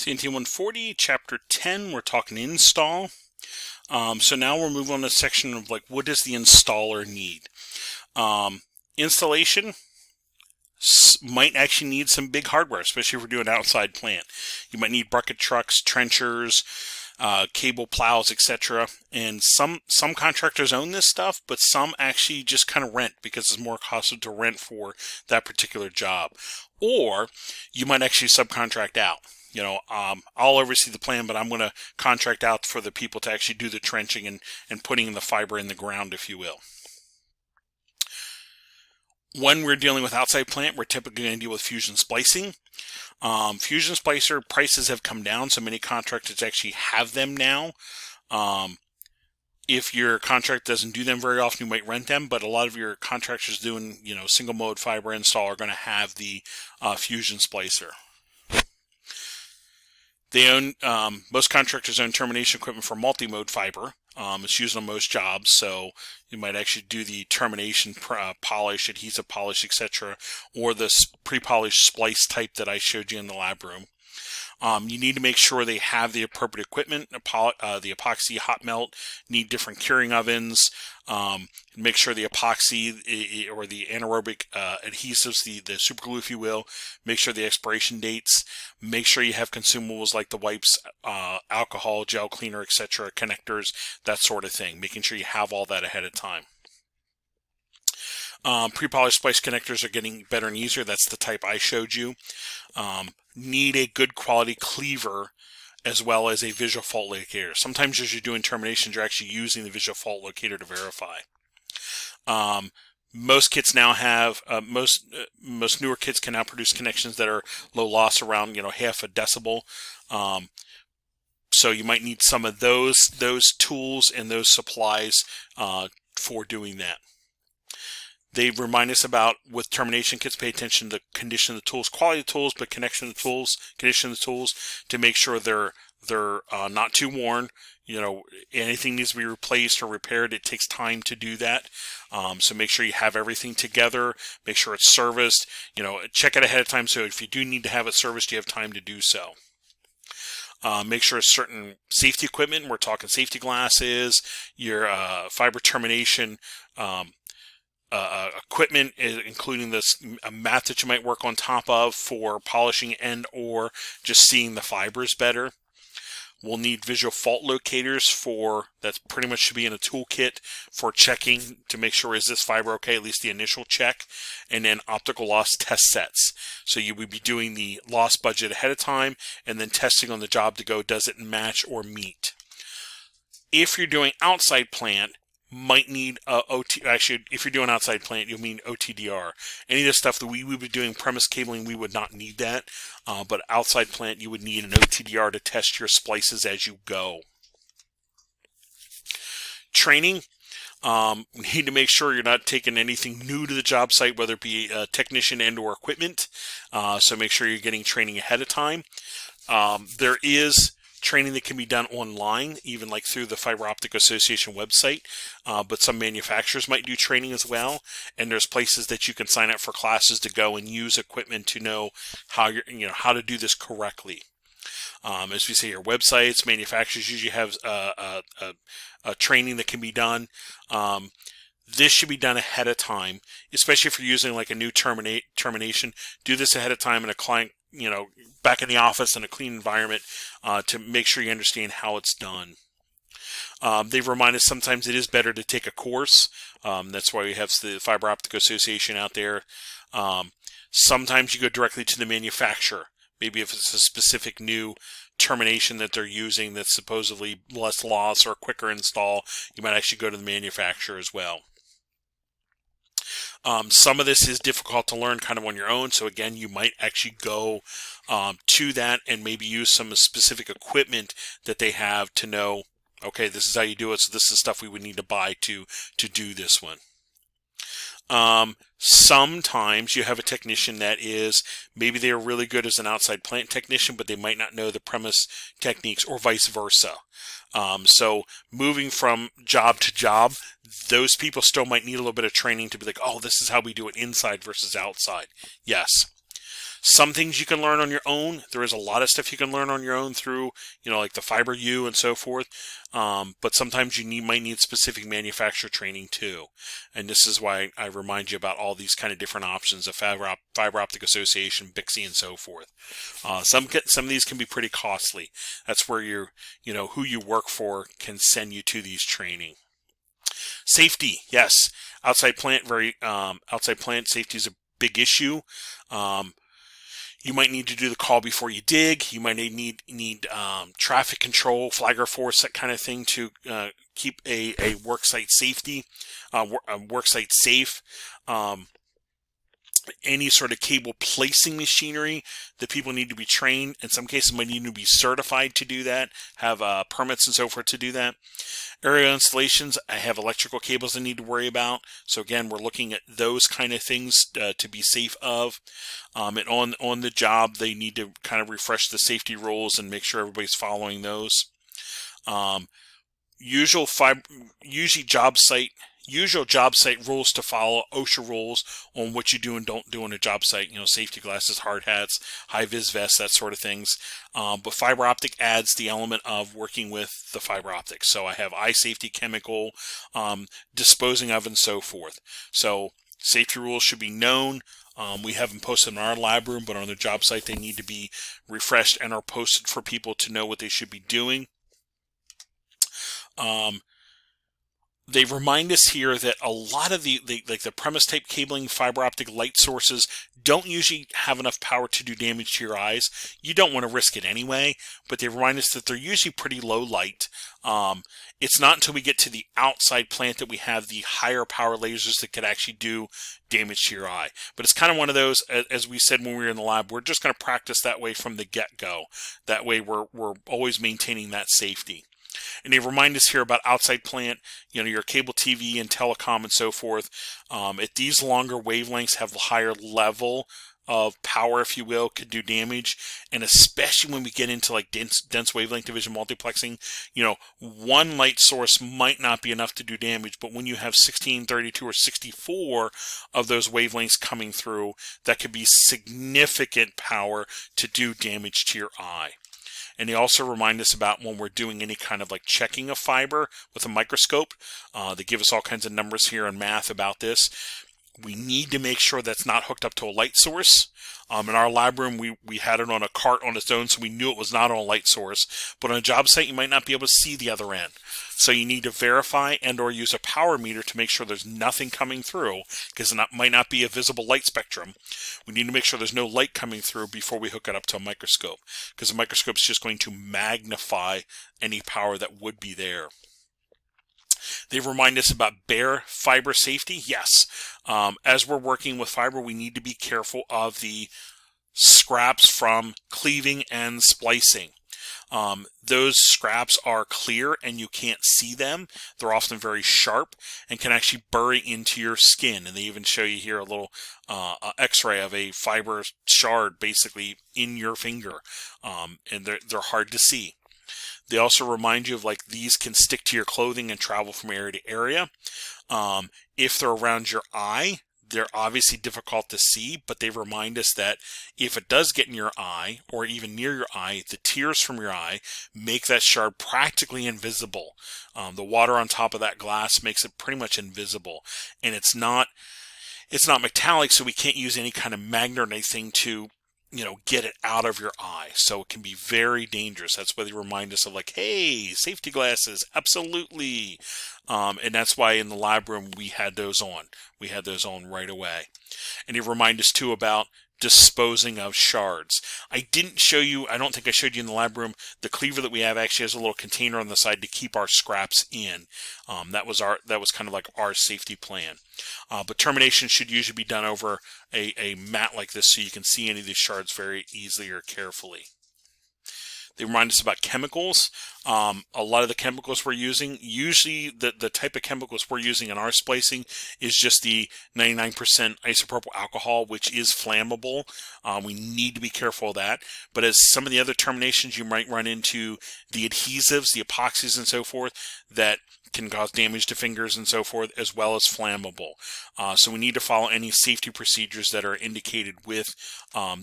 CNT140, Chapter 10, we're talking install. So now we're moving on to the section of like, what does the installer need? Installation might actually need some big hardware, especially if we're doing outside plant. You might need bucket trucks, trenchers, cable plows, etc. And some contractors own this stuff, but some actually just kind of rent because it's more costly to rent for that particular job. Or you might actually subcontract out. You know, I'll oversee the plan, but I'm going to contract out for the people to actually do the trenching and putting the fiber in the ground, if you will. When we're dealing with outside plant, we're typically going to deal with fusion splicing. Fusion splicer prices have come down, so many contractors actually have them now. If your contract doesn't do them very often, you might rent them, but a lot of your contractors doing, single mode fiber install are going to have the fusion splicer. They own, most contractors own termination equipment for multi-mode fiber. It's used on most jobs, so you might actually do the termination polish, adhesive polish, etc., or the pre-polished splice type that I showed you in the lab room. You need to make sure they have the appropriate equipment. The epoxy hot melt need different curing ovens. Make sure the epoxy or the anaerobic adhesives, the super glue, if you will, make sure the expiration dates. Make sure you have consumables like the wipes, alcohol, gel cleaner, etc., connectors, that sort of thing. Making sure you have all that ahead of time. Pre-polished splice connectors are getting better and easier. That's the type I showed you. Need a good quality cleaver as well as a visual fault locator. Sometimes as you're doing terminations, you're actually using the visual fault locator to verify. Most kits now have, most newer kits can now produce connections that are low loss around, half a decibel. So you might need some of those tools and those supplies for doing that. They remind us about, with termination kits, pay attention to the condition of the tools, quality of the tools, but condition of the tools to make sure they're not too worn. Anything needs to be replaced or repaired. It takes time to do that. So make sure you have everything together. Make sure it's serviced. Check it ahead of time. So if you do need to have it serviced, you have time to do so. Make sure certain safety equipment, we're talking safety glasses, your fiber termination equipment, including a mat that you might work on top of for polishing and or just seeing the fibers better. We'll need visual fault locators that pretty much should be in a toolkit for checking to make sure, is this fiber okay, at least the initial check, and then optical loss test sets. So you would be doing the loss budget ahead of time and then testing on the job to go, does it match or meet? If you're doing outside plant, might need if you're doing outside plant, you'll mean OTDR. Any of the stuff that we would be doing premise cabling, we would not need that. But outside plant, you would need an OTDR to test your splices as you go. Training. Need to make sure you're not taking anything new to the job site, whether it be a technician and or equipment. So make sure you're getting training ahead of time. There is training that can be done online, even like through the Fiber Optic Association website, but some manufacturers might do training as well, and there's places that you can sign up for classes to go and use equipment to know how how to do this correctly. As we say here, websites, manufacturers usually have a training that can be done. This should be done ahead of time, especially if you're using like a new termination. Do this ahead of time in a client, back in the office in a clean environment, to make sure you understand how it's done. They remind us sometimes it is better to take a course. That's why we have the Fiber Optic Association out there. Sometimes you go directly to the manufacturer. Maybe if it's a specific new termination that they're using that's supposedly less loss or quicker install, you might actually go to the manufacturer as well. Some of this is difficult to learn kind of on your own. So again, you might actually go to that and maybe use some specific equipment that they have to know, okay, this is how you do it. So this is stuff we would need to buy to do this one. Sometimes you have a technician that is, maybe they're really good as an outside plant technician, but they might not know the premise techniques or vice versa. So moving from job to job, those people still might need a little bit of training to be like, oh, this is how we do it inside versus outside. Yes. Some things you can learn on your own. There is a lot of stuff you can learn on your own through, like the Fiber U and so forth. But sometimes you might need specific manufacturer training too. And this is why I remind you about all these kind of different options of Fiber Optic Association, Bixby, and so forth. Some of these can be pretty costly. That's where who you work for can send you to these training. Safety, yes. Outside plant safety is a big issue. You might need to do the call before you dig. You might need traffic control, flagger force, that kind of thing to keep a worksite safe. Any sort of cable placing machinery, that people need to be trained. In some cases, might need to be certified to do that, have permits and so forth to do that. Aerial installations, I have electrical cables I need to worry about. So again, we're looking at those kind of things to be safe of. And on the job, they need to kind of refresh the safety rules and make sure everybody's following those. Usual job site rules to follow, OSHA rules on what you do and don't do on a job site. Safety glasses, hard hats, high-vis vests, that sort of things. But fiber optic adds the element of working with the fiber optic. So I have eye safety, chemical, disposing of, and so forth. So safety rules should be known. We have them posted in our lab room, but on the job site they need to be refreshed and are posted for people to know what they should be doing. They remind us here that a lot of the premise type cabling, fiber optic light sources don't usually have enough power to do damage to your eyes. You don't want to risk it anyway, but they remind us that they're usually pretty low light. It's not until we get to the outside plant that we have the higher power lasers that could actually do damage to your eye. But it's kind of one of those, as we said when we were in the lab, we're just going to practice that way from the get-go. That way we're always maintaining that safety. And they remind us here about outside plant, your cable TV and telecom and so forth. At these longer wavelengths have a higher level of power, if you will, could do damage. And especially when we get into like dense wavelength division multiplexing, one light source might not be enough to do damage, but when you have 16, 32, or 64 of those wavelengths coming through, that could be significant power to do damage to your eye. And they also remind us about when we're doing any kind of like checking of fiber with a microscope. They give us all kinds of numbers here and math about this. We need to make sure that's not hooked up to a light source. In our lab room, we had it on a cart on its own, so we knew it was not on a light source. But on a job site, you might not be able to see the other end. So you need to verify and or use a power meter to make sure there's nothing coming through, because it might not be a visible light spectrum. We need to make sure there's no light coming through before we hook it up to a microscope, because the microscope is just going to magnify any power that would be there. They remind us about bare fiber safety. Yes, as we're working with fiber, we need to be careful of the scraps from cleaving and splicing. Those scraps are clear and you can't see them. They're often very sharp and can actually bury into your skin. And they even show you here a little x-ray of a fiber shard basically in your finger. And they're hard to see. They also remind you of like these can stick to your clothing and travel from area to area. If they're around your eye, they're obviously difficult to see, but they remind us that if it does get in your eye or even near your eye, the tears from your eye make that shard practically invisible. The water on top of that glass makes it pretty much invisible, and it's not metallic, so we can't use any kind of magnet or anything to get it out of your eye. So it can be very dangerous. That's why they remind us of like, hey, safety glasses, absolutely. And that's why in the lab room we had those on. We had those on right away. And they remind us too about disposing of shards. I didn't show you, I don't think I showed you in the lab room, the cleaver that we have actually has a little container on the side to keep our scraps in. That was kind of like our safety plan. But termination should usually be done over a mat like this so you can see any of these shards very easily or carefully. They remind us about chemicals. A lot of the chemicals we're using, usually the type of chemicals we're using in our splicing is just the 99% isopropyl alcohol, which is flammable. We need to be careful of that. But as some of the other terminations, you might run into the adhesives, the epoxies and so forth, that can cause damage to fingers and so forth, as well as flammable. So we need to follow any safety procedures that are indicated with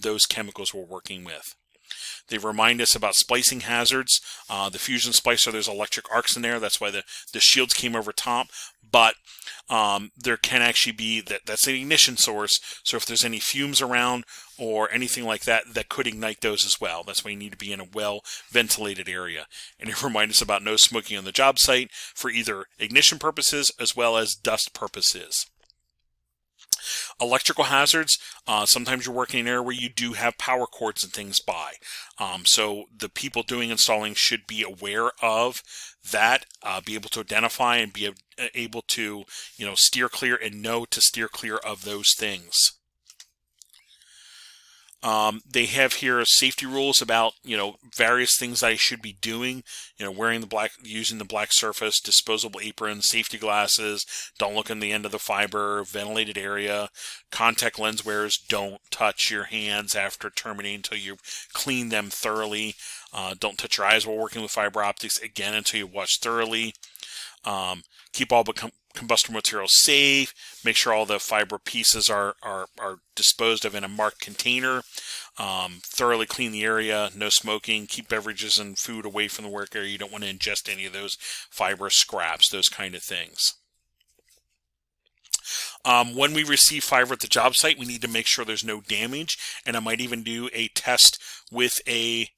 those chemicals we're working with. They remind us about splicing hazards. The fusion splicer, there's electric arcs in there. That's why the shields came over top. But there can actually be, that's an ignition source. So if there's any fumes around or anything like that, that could ignite those as well. That's why you need to be in a well-ventilated area. And it reminds us about no smoking on the job site for either ignition purposes as well as dust purposes. Electrical hazards, sometimes you're working in an area where you do have power cords and things by. So the people doing installing should be aware of that, be able to identify and be able to, steer clear and know to steer clear of those things. They have here safety rules about, various things I should be doing, wearing using the black surface, disposable apron, safety glasses, don't look in the end of the fiber, ventilated area, contact lens wearers, don't touch your hands after terminating until you clean them thoroughly. Don't touch your eyes while working with fiber optics, again, until you wash thoroughly. Keep all combustible materials safe. Make sure all the fiber pieces are disposed of in a marked container. Thoroughly clean the area. No smoking. Keep beverages and food away from the work area. You don't want to ingest any of those fiber scraps, those kind of things. When we receive fiber at the job site, we need to make sure there's no damage, and I might even do a test with a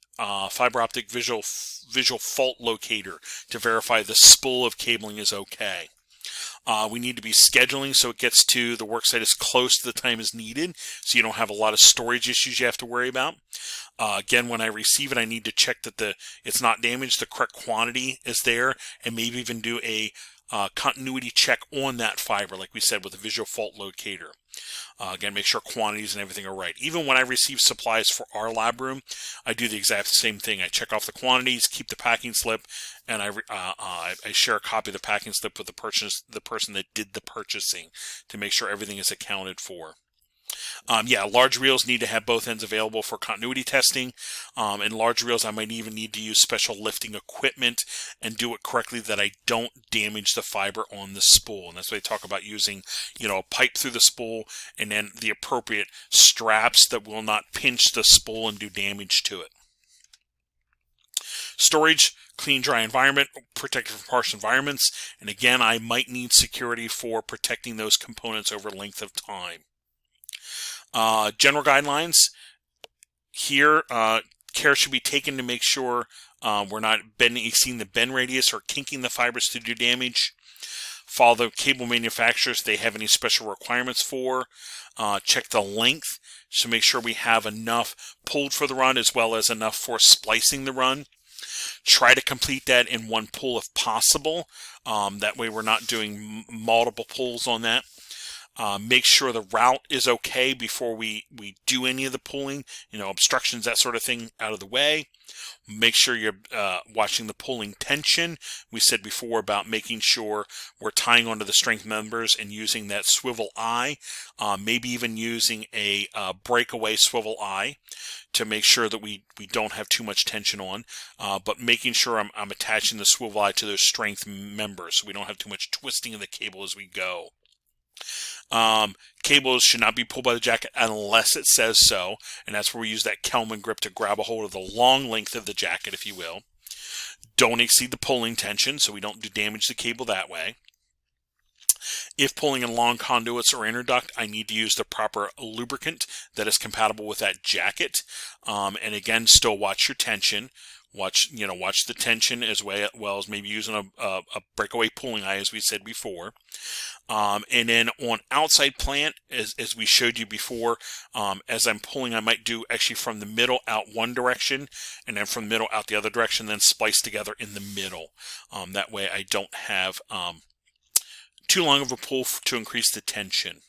fiber optic visual fault locator to verify the spool of cabling is okay. We need to be scheduling so it gets to the worksite as close to the time as needed, so you don't have a lot of storage issues you have to worry about. Again, when I receive it, I need to check that it's not damaged, the correct quantity is there, and maybe even do a continuity check on that fiber, like we said, with a visual fault locator. Again, make sure quantities and everything are right. Even when I receive supplies for our lab room, I do the exact same thing. I check off the quantities, keep the packing slip, and I share a copy of the packing slip with the person that did the purchasing to make sure everything is accounted for. Large reels need to have both ends available for continuity testing. In large reels, I might even need to use special lifting equipment and do it correctly that I don't damage the fiber on the spool. And that's why they talk about using, a pipe through the spool and then the appropriate straps that will not pinch the spool and do damage to it. Storage, clean, dry environment, protected from harsh environments. And again, I might need security for protecting those components over length of time. General guidelines here, care should be taken to make sure we're not exceeding the bend radius or kinking the fibers to do damage. Follow the cable manufacturers if they have any special requirements for. Check the length to make sure we have enough pulled for the run as well as enough for splicing the run. Try to complete that in one pull if possible. That way we're not doing multiple pulls on that. Make sure the route is okay before we do any of the pulling, obstructions, that sort of thing out of the way. Make sure you're watching the pulling tension. We said before about making sure we're tying onto the strength members and using that swivel eye, maybe even using a breakaway swivel eye to make sure that we don't have too much tension on, but making sure I'm attaching the swivel eye to those strength members so we don't have too much twisting of the cable as we go. Cables should not be pulled by the jacket unless it says so, and that's where we use that Kelman grip to grab a hold of the long length of the jacket, if you will. Don't exceed the pulling tension so we don't damage the cable that way. If pulling in long conduits or interduct, I need to use the proper lubricant that is compatible with that jacket. And again, still watch your tension. Watch the tension as well as maybe using a breakaway pulling eye, as we said before. And then on outside plant, as we showed you before, as I'm pulling, I might do actually from the middle out one direction, and then from the middle out the other direction, then splice together in the middle. That way I don't have too long of a pull to increase the tension.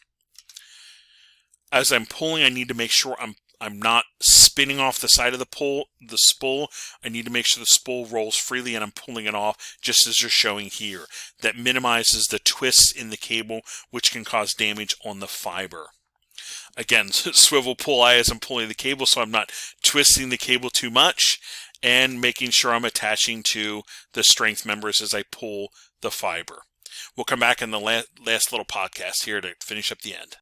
As I'm pulling, I need to make sure I'm not spinning off the side of the spool. I need to make sure the spool rolls freely and I'm pulling it off just as you're showing here. That minimizes the twists in the cable, which can cause damage on the fiber. Again, swivel pull eye as I'm pulling the cable so I'm not twisting the cable too much, and making sure I'm attaching to the strength members as I pull the fiber. We'll come back in the last little podcast here to finish up the end.